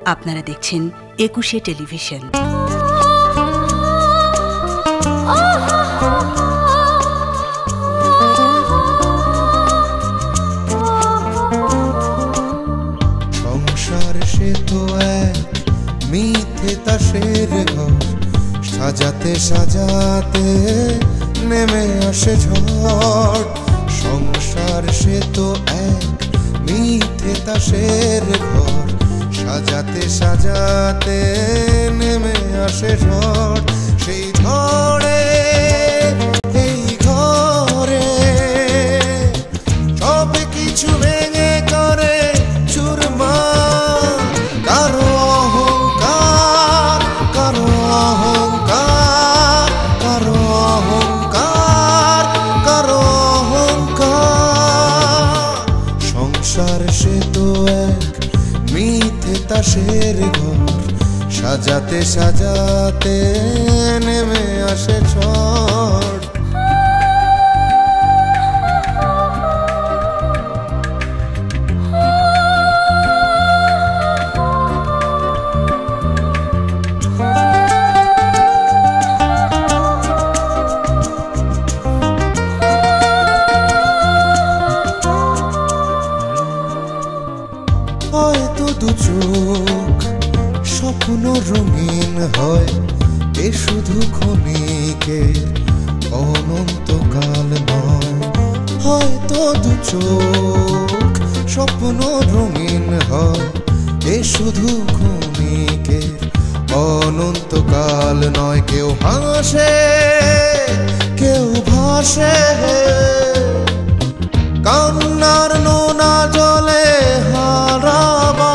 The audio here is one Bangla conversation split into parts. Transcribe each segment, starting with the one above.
আপনারা দেখছেন একুশে টেলিভিশন। সংসার সে তো এক মিথ্যে তাসের ঘর, সাজাতে সাজাতে নেমে আসে ঝড়। সংসার সে তো এক মিথ্যে তাসের ঘর, সাজাতে সাজাতে নেমে আসে ঝড়। সেই ঝড়ে এই ঘরে সব কিছু ভেঙে করে চুরমার। কারো অহংকার, কারো অহংকার, কারো অহংকার, কারো অহংকার। সংসার সে তো এক মিথ্যে তাসের ঘর, সাজাতে সাজাতে নেমে আসে ঝড়। হয়তো দু চোখ স্বপ্ন রঙিন হয়, এ শুধু ক্ষণিকের অনন্তকাল নয়। হয়তো দু চোখ স্বপ্ন রঙিন হয়, এ শুধু ক্ষণিকের অনন্তকাল নয়। কেউ হাসে কেউ ভাসে, কান্নার নোনা জলে হারাবা।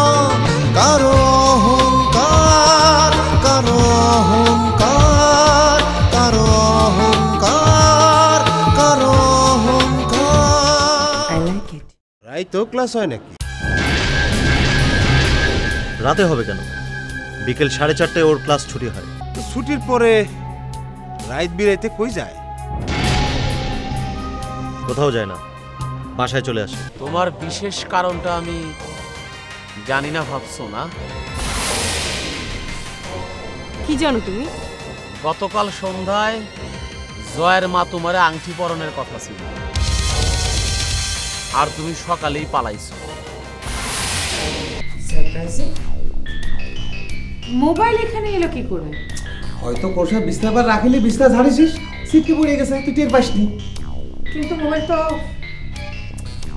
কারো অহংকার, কারো অহংকার, কারো অহংকার, কারো অহংকার। রাই তো ক্লাস হয় নাকি? রাতে হবে কেন? বিকেল 4:30টায় ওর ক্লাস ছুটি হয়। তো ছুটির পরে রাইত বিরাইতে কই যায়? কোথাও যায় না, বাসায় চলে আসে। তোমার বিশেষ কারণটা আমি জানি না ভাবছো না? কি জানো তুমি? গতকাল সন্ধ্যায় জয়ের মা তোমারে আংটি পরনের কথা ছিল, আর তুমি সকালেই পালাইছো। মোবাইল এখানে এলো কি করে? হয়তো কোষা বিছনা পর রাখিলে বিছনা ঝাড়িছিস, সিটকে পড়ে গেছে, তুই টের পাসনি। কিন্তু মোবাইল তো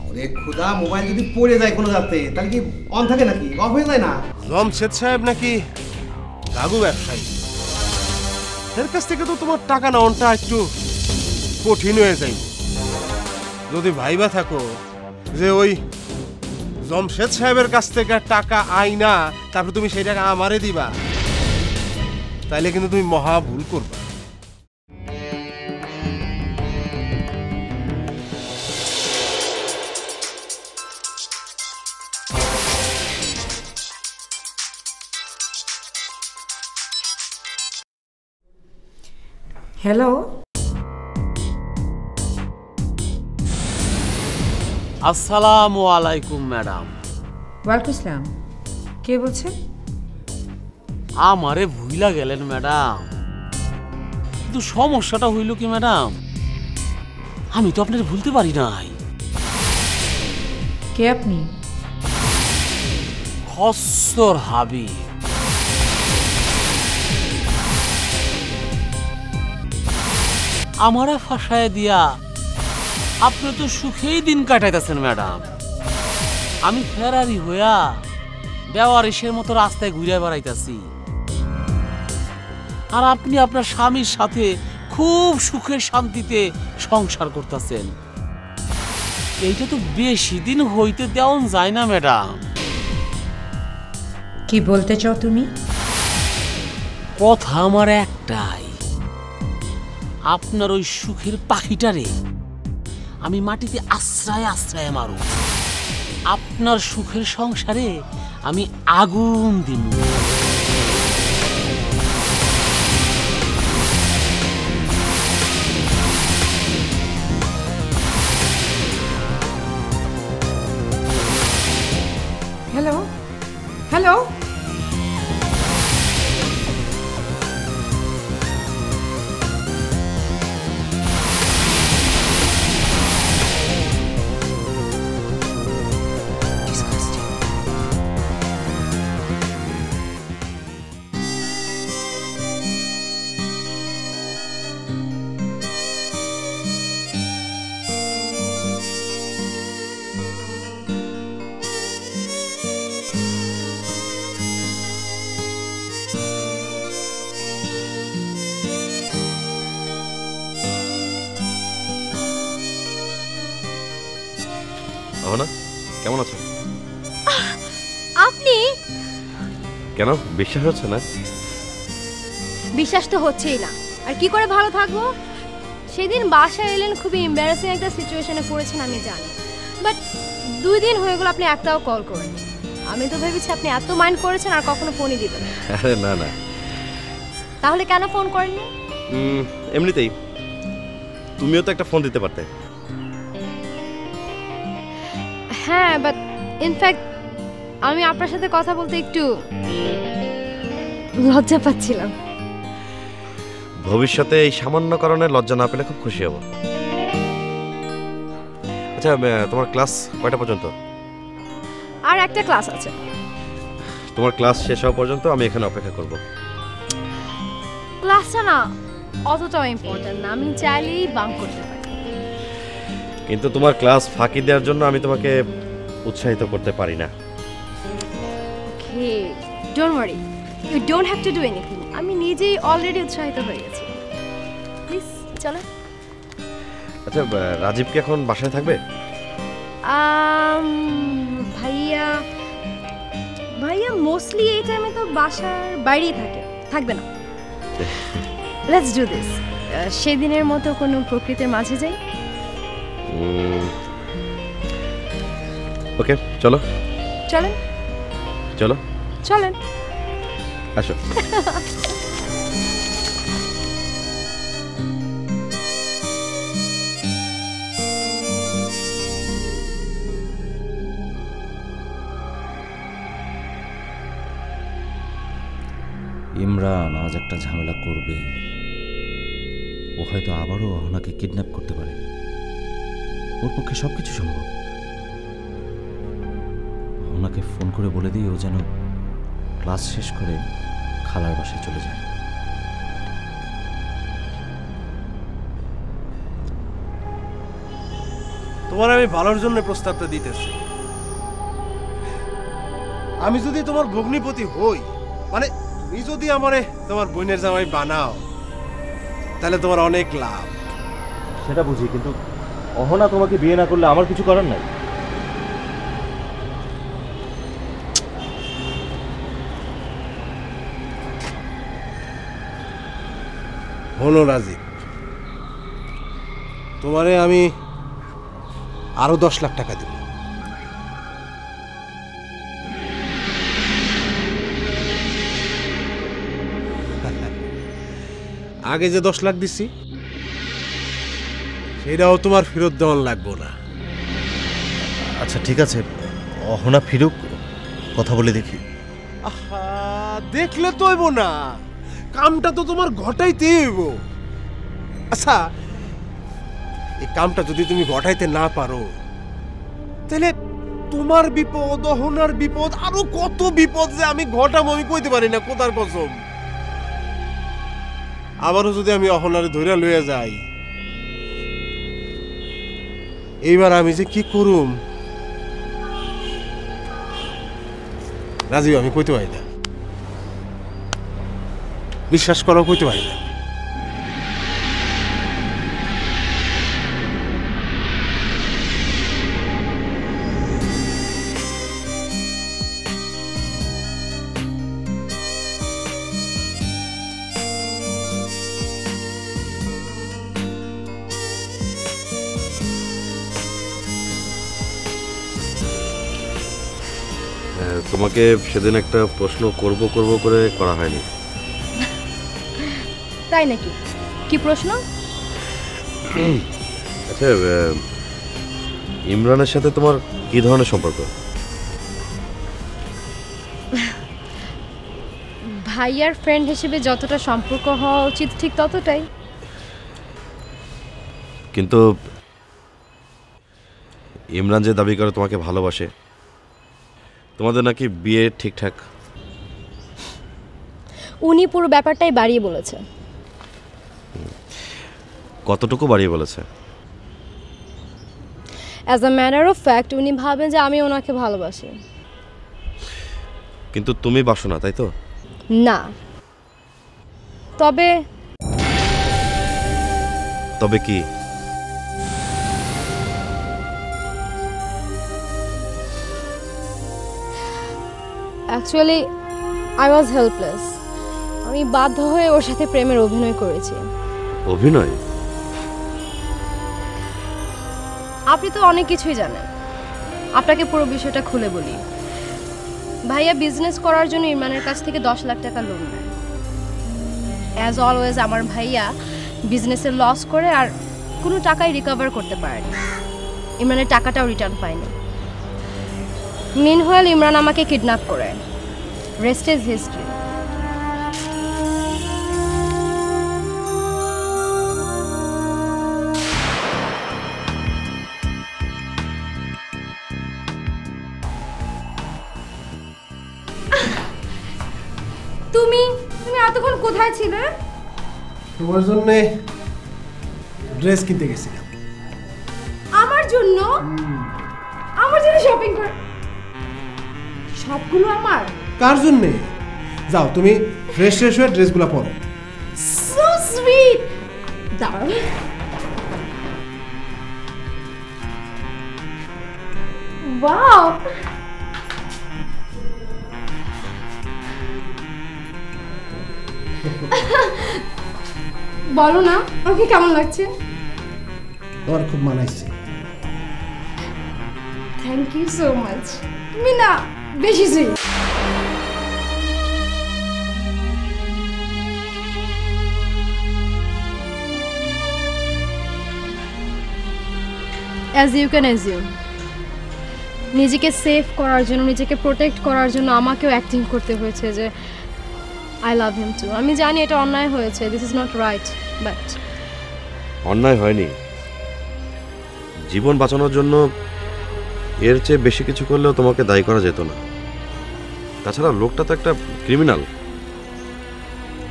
ওরে খুদা, মোবাইল যদি পড়ে যায় কোনো যাতে, তাহলে কি অন থাকে নাকি? অফ হয়ে যায় না? জমশেদ সাহেব নাকি লাগু ব্যবসায়ী, এর কাছ থেকে তো তোমার টাকা নেওয়াটা একটু কঠিন হয়ে যায়। যদি ভাইবা থাকো যে ওই জমশেদ সাহেবের কাছ থেকে টাকা আই না, তারপর তুমি সেই টাকা আমারে দিবা, তাইলে কিন্তু তুমি মহা ভুল করবা। হ্যালো, আসসালামু আলাইকুম ম্যাডাম। ওয়ালাইকুম আসসালাম। কে বলছেন? আমারে ভুইলা গেলেন ম্যাডাম, কিন্তু সমস্যাটা হইল কি ম্যাডাম, আমি তো আপনার ভুলতে পারি নাই। কে আপনি? খস্সর হাবিব। আমারে ফাঁসায় দিয়া আপনি তো সুখেই দিন কাটাইতেছেন ম্যাডাম। আমি ফেরারি হইয়া বেওয়ারিশের মতো রাস্তায় ঘুরে বেড়াইতেছি, আর আপনি আপনার স্বামীর সাথে খুব সুখে শান্তিতে সংসার করতেছেন। এইটা তো বেশি দিন হইতে দেওয়া যায় না ম্যাডাম। কি বলতে চাও তুমি? কথা আমার একটাই, আপনার ওই সুখের পাখিটারে আমি মাটিতে আশ্রয় আশ্রয় মারু, আপনার সুখের সংসারে আমি আগুন দিব। হ্যালো হ্যালো কেমন আছো? আপনি? কেন বিশ্বাস হচ্ছে না? বিশ্বাস তো হচ্ছেই না, আর কি করে ভালো থাকবো? সেদিন বাসায় এলেন, খুবই এম্বারাসিং একটা সিচুয়েশনে পড়েছেন আমি জানি, বাট 2 দিন হয়ে গেল আপনি একটাও কল করেন। আমি তো ভেবেছি আপনি এত মাইন্ড করেছেন আর কখনো ফোনই দিবেন। আরে না না। তাহলে কেন ফোন করেননি? এমনিতেই। তুমিও তো একটা ফোন দিতে পারতে। হ্যাঁ, বাট ইনফ্যাক্ট আমি আপনার সাথে কথা বলতে একটু লজ্জা পাচ্ছিলাম। ভবিষ্যতে এই সামান্য কারণে লজ্জা না পেলে খুব খুশি হব। আচ্ছা, তোমার ক্লাস কয়টা পর্যন্ত? আর একটা ক্লাস আছে। তোমার ক্লাস শেষ হওয়া পর্যন্ত আমি এখানে অপেক্ষা করব। ক্লাসটা না অতটাও ইম্পর্টেন্ট না, আমি চাইলেই বাঙ্ক করতে পারি। কিন্তু তোমার ক্লাস ফাঁকি দেওয়ার জন্য আমি তোমাকে উৎসাহিত করতে পারি না। Okay, don't worry, you don't have to do anything. আমি নিজেই অলরেডি উৎসাহিত হয়ে গেছি। প্লিজ চলো। আচ্ছা, রাজীব কি এখন বাসায় থাকবে? ভাইয়া ভাইয়া মোস্টলি এই টাইমে তো বাসার বাইরেই থাকবে না। লেটস ডু দিস, সেদিনের মতো কোনো প্রকৃতির মাঝে যাই। ওকে, চলো চলেন। চলো চলেন, আসো। ইমরান আজ একটা ঝামেলা করবে। ও হয়তো আবারও অহনাকে কিডন্যাপ করতে পারে। ওর পক্ষে সবকিছু সম্ভব। অহনাকে ফোন করে বলে দিই ও যেন ক্লাস শেষ করে খালার বাসায় চলে যায়। তোমার আমি ভালোর জন্য প্রস্তাবটা দিতেছি। আমি যদি তোমার ভগ্নিপতি হই, মানে তুমি যদি আমারে তোমার বোনের জামাই বানাও, তাহলে তোমার অনেক লাভ। সেটা বুঝি, কিন্তু অহনা তোমাকে বিয়ে না করলে আমার কিছু করার নাই। হলো রাজীব, তোমারে আমি আরো 10 লাখ টাকা দিব। আগে যে 10 লাখ দিছি সেটাও তোমার ফেরত দেওয়ার লাগবো না। আচ্ছা ঠিক আছে, অহনা ফিরুক, কথা বলে দেখি। আহা, দেখলে তো হইব না, কামটা তো তোমার ঘটাইতে হইব। আচ্ছা, এই কামটা যদি তুমি ঘটাইতে না পারো, তাহলে তোমার বিপদ, অহনার বিপদ, আরো কত বিপদ যে আমি ঘটাম আমি কইতে পারি না, কোথার কসম। আবারও যদি আমি অহনারে ধইরা লইয়া যাই, এইবার আমি যে কি করুম রাজীব, আমি কইতে পারি না। বিশ্বাস করো, কইতে পারি না। তোমাকে সেদিন একটা প্রশ্ন করব করে করা হয়নি। তাই নাকি? কি প্রশ্ন? আচ্ছা, ইমরানের সাথে তোমার কি ধরনের সম্পর্ক? ভাইয়ার ফ্রেন্ড হিসেবে যতটা সম্পর্ক হওয়া উচিত ঠিক ততটাই। কিন্তু ইমরান যে দাবি করে তোমাকে ভালোবাসে, তোমাদের নাকি বিয়ে ঠিকঠাক। উনি পুরো ব্যাপারটাই বাড়িয়ে বলেছে। কতটুকু বাড়িয়ে বলেছে? As a matter of fact উনি ভাবেন যে আমি ওনাকে ভালোবাসি। কিন্তু তুমি বাসো না, তাই তো? না, তবে তবে কি? Actually I was helpless. আমি বাধ্য হয়ে ওর সাথে প্রেমের অভিনয় করেছি। অভিনয়? আপনি তো অনেক কিছুই জানেন, আপনাকে পুরো বিষয়টা খুলে বলি। ভাইয়া বিজনেস করার জন্য ইরমানের কাছ থেকে 10 লাখ টাকা লোন নেয়। অ্যাজ অলওয়েজ আমার ভাইয়া বিজনেসে লস করে আর কোনো টাকাই রিকভার করতে পারেনি। ইমরানের টাকাটাও রিটার্ন পায়নি। মিনহোয়াল ইমরান আমাকে কিডন্যাপ করে। Rest is history. তুমি এতক্ষণ কোথায় ছিলে? তোমার জন্য ড্রেস কিনতে গেছিলাম। আমার জন্য? আমার জন্য শপিং কর? সবগুলো আমার? কার জন্য? যাও তুমি ফ্রেশ হয়ে ড্রেসগুলো পরো। So sweet. দাঁড়াও। ওয়াও, বলো না আমাকে কেমন লাগছে? তোমার খুব মানাইছে। Thank you so much. তুমি না বেশি sweet. As you can assume, নিজেকে সেভ করার জন্য, নিজেকে প্রোটেক্ট করার জন্য আমাকেও অ্যাক্টিং করতে হয়েছে যে আই লাভ হিম টু। আমি জানি এটা অন্যায় হয়েছে, this is not right, but অন্যায় হয়নি। জীবন বাঁচানোর জন্য এর চেয়ে বেশি কিছু করলেও তোমাকে দায়ী করা যেত না। তাছাড়া লোকটা তো একটা ক্রিমিনাল।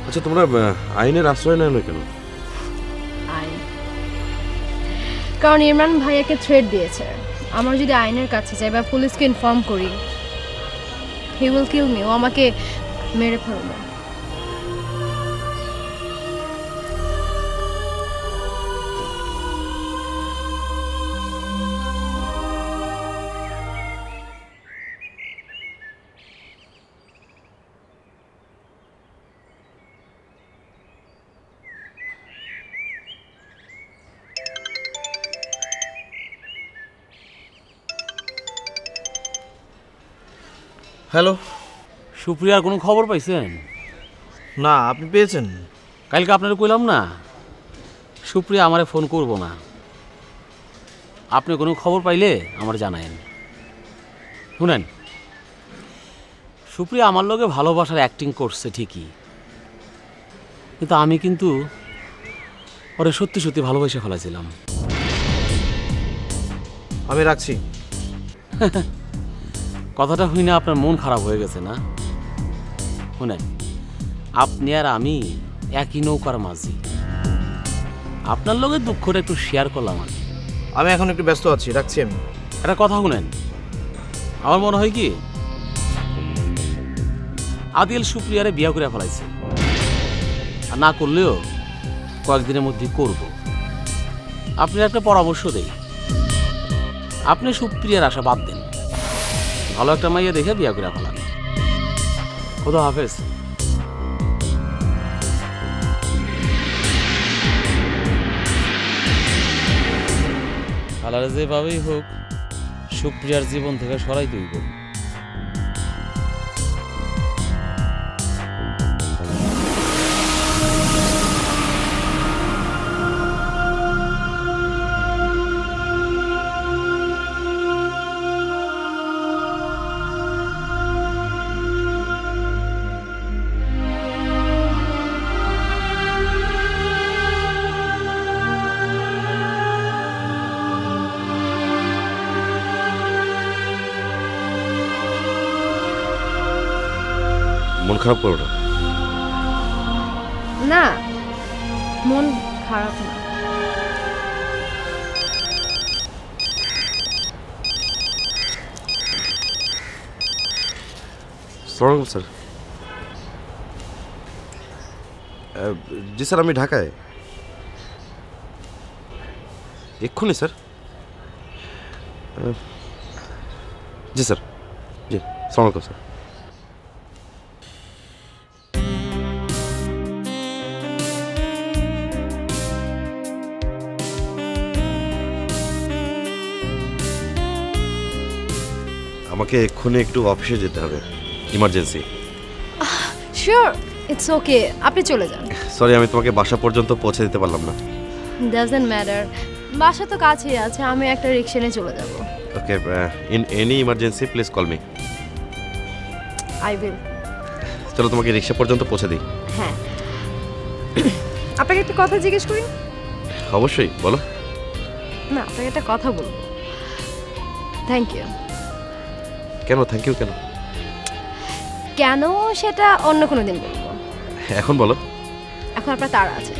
আচ্ছা, তোমরা আইনের আশ্রয় নেয় না কেন? আইন, কারণ ইরমান ভাইয়াকে থ্রেট দিয়েছে, আমার যদি আইনের কাছে যাই বা পুলিশকে ইনফর্ম করি, হি উইল কিল মি। ও আমাকে মেরে ফেলবে। হ্যালো, সুপ্রিয়ার কোনো খবর পাইছেন? না, আপনি পেয়েছেন? কালকে আপনারা কইলাম না সুপ্রিয়া আমারে ফোন করব না। আপনি কোনো খবর পাইলে আমার জানায়েন। শুনেন, সুপ্রিয়া আমার লগে ভালোবাসার অ্যাক্টিং করছে ঠিকই, কিন্তু আমি কিন্তু ওরে সত্যি সত্যি ভালোবেসে ফেলাছিলাম। আমি রাখছি। কথাটা শুনে আপনার মন খারাপ হয়ে গেছে না? শুনেন, আপনি আর আমি একই নৌকার মাঝি। আপনার লগে দুঃখটা একটু শেয়ার করলাম। আমি এখন একটু ব্যস্ত আছি, রাখছি আমি। একটা কথা শুনেন, আমার মনে হয় কি আদিল সুপ্রিয়ারে বিয়া করে ফেলাইছে, আর না করলেও কয়েকদিনের মধ্যে করব। আপনি একটা পরামর্শ দেই, আপনি সুপ্রিয়ার আশা বাদ দেন, ভালো একটা মাইয়া দেখে বিয়া করে ফেলান। খোদা হাফেজ। আলাদা যেভাবেই হোক সুপ্রিয়ার জীবন থেকে সরাই তৈব। মন খারাপ করো না। না, মন খারাপ না। আসসালামু স্যার। জি স্যার, আমি ঢাকায়। এক্ষুনি স্যার? জি স্যার, জি। আসসালামু আলাইকুম স্যার। আমাকে এক্ষুনি একটু অফিসে যেতে হবে, ইমার্জেন্সি। শিওর, ইটস ওকে, আপনি চলে যান। সরি, আমি তোমাকে বাসা পর্যন্ত পৌঁছে দিতে পারলাম না। ডাজন্ট ম্যাটার, বাসা তো কাছেই আছে, আমি একটা রিক্সা নিয়ে চলে যাব। Okay, in any emergency please call me. I will. চলো তোমাকে রিক্সা পর্যন্ত পৌঁছে দিই। হ্যাঁ, আপনাকে একটা কথা জিজ্ঞেস করি? অবশ্যই, বলো। না, আপনাকে একটা কথা বলবো। Thank you. কেন থ্যাংক ইউ কেন? কেন সেটা অন্য কোনো দিন বলবো। এখন বলো। এখন আপনার তাড়া আছে,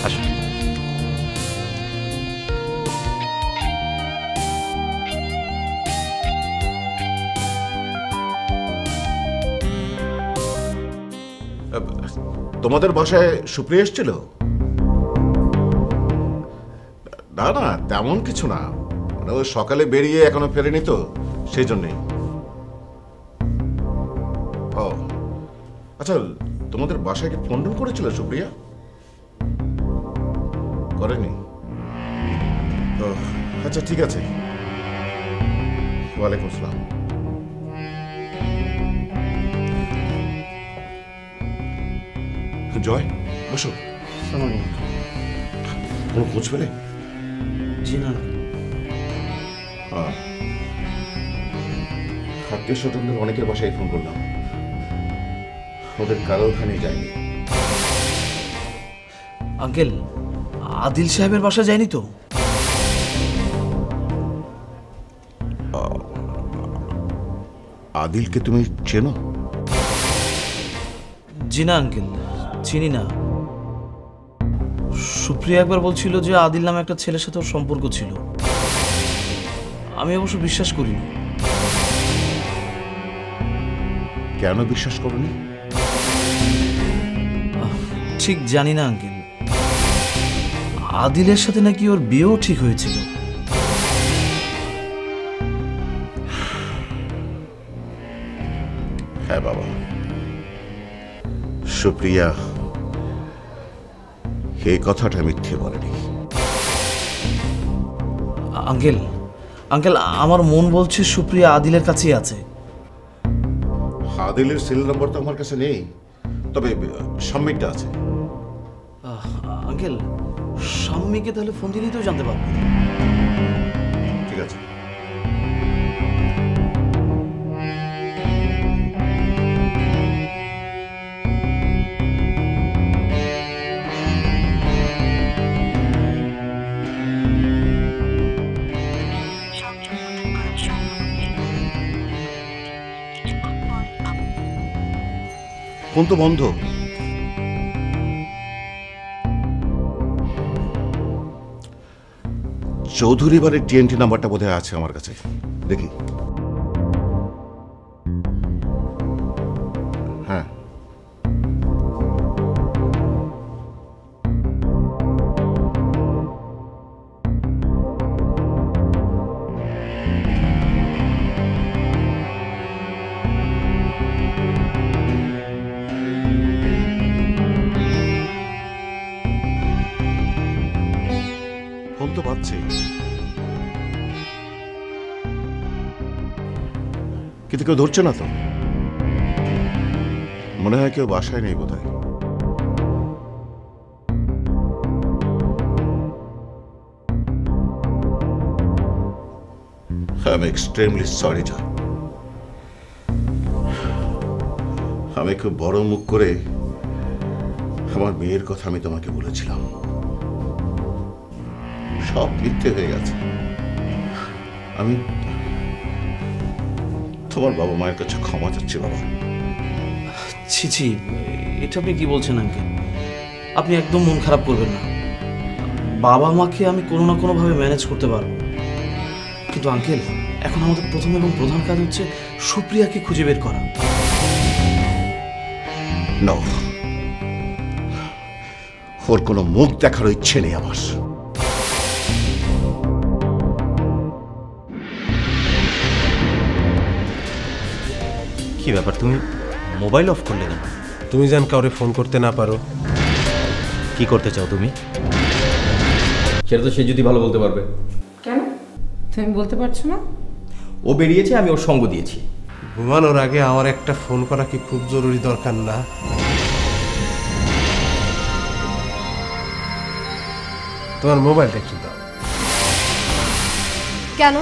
আসো। তোমাদের বাসায় সুপ্রিয়া এসেছিল? না না, তেমন কিছু না, মানে ও সকালে বেরিয়ে এখনো ফেরেনি তো, সেই জন্যেই। ও আচ্ছা, তোমাদের বাসায় কি ফোন টোন করেছিল সুপ্রিয়া? করেনি? ও আচ্ছা, ঠিক আছে। ওয়ালাইকুম আসসালাম। জয়, বসো। কোনো খোঁজ পেলে? জি না। আত্মীয় স্বজনদের অনেকের বাসায় ফোন করলাম, ওদের কারো ওখানে যায়নি। আঙ্কেল, আদিল সাহেবের বাসা যায়নি তো? আদিলকে তুমি চেনো? জি না আঙ্কেল, চিনি না। সুপ্রিয়া একবার বলছিল যে আদিল নামে একটা ছেলের সাথে ওর সম্পর্ক ছিল, আমি অবশ্য বিশ্বাস করিনি। কেন বিশ্বাস করনি? ঠিক জানি না আঙ্কেল। আদিলের সাথে নাকি ওর বিয়েও ঠিক হয়েছিল। হ্যাঁ বাবা, সুপ্রিয়া এই কথাটা মিথ্যে বলেনি। আঙ্কেল আঙ্কেল আমার মন বলছে সুপ্রিয়া আদিলের কাছেই আছে। আদিলের সেল নম্বর তো আমার কাছে নেই, তবে সম্মিটটা আছে। আঙ্কেল, শাম্মীকে তাহলে ফোন দিলেই তো জানতে পারবো। ঠিক আছে। ফোন তো বন্ধ। চৌধুরী বাড়ির টিএনটি নাম্বারটা বোধহয় আছে আমার কাছে, দেখি। হ্যাঁ, ফোন তো পাচ্ছি, কিন্তু কেউ ধরছে না তো। মনে হয় কেউ বাসায় নেই বোধহয়। I'm extremely sorry, John. আমি খুব বড় মুখ করে আমার মেয়ের কথা আমি তোমাকে বলেছিলাম, সব মিথ্যে হয়ে গেছে। আমি তোমার বাবা মায়ের কাছে ক্ষমা চাচ্ছি বাবা। ছি ছি, এটা আপনি কি বলছেন আঙ্কেল? আপনি একদম মন খারাপ করবেন না। বাবা মাকে আমি কোনো না কোনোভাবে ম্যানেজ করতে পারবো, কিন্তু আঙ্কেল এখন আমাদের প্রথম এবং প্রধান কাজ হচ্ছে সুপ্রিয়াকে খুঁজে বের করা। না, ওর কোনো মুখ দেখার ইচ্ছে নেই আমার। কি ব্যাপার, তুমি মোবাইল অফ করলে কেন? তুমি যেন কাউরে ফোন করতে না পারো। কি করতে চাও তুমি? সেটা তো সে যদি ভালো বলতে পারবে। কেন তুমি বলতে পারছো না? ও বেরিয়েছে, আমি ওর সঙ্গ দিয়েছি। ঘুমানোর আগে আমার একটা ফোন করা কি খুব জরুরি দরকার না? তোমার মোবাইলটা একটু দাও। কেন?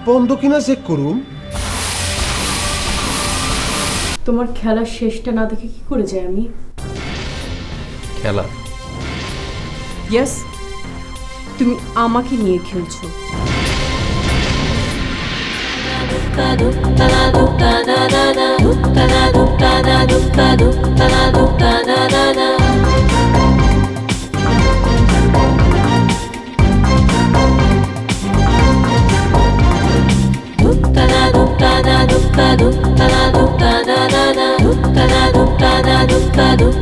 বন্ধ কিনা চেক করুন। তোমার খেলার শেষটা না দেখে কি করে যাই আমি? খেলা? ইয়েস, তুমি আমাকে নিয়ে খেলছো। Duk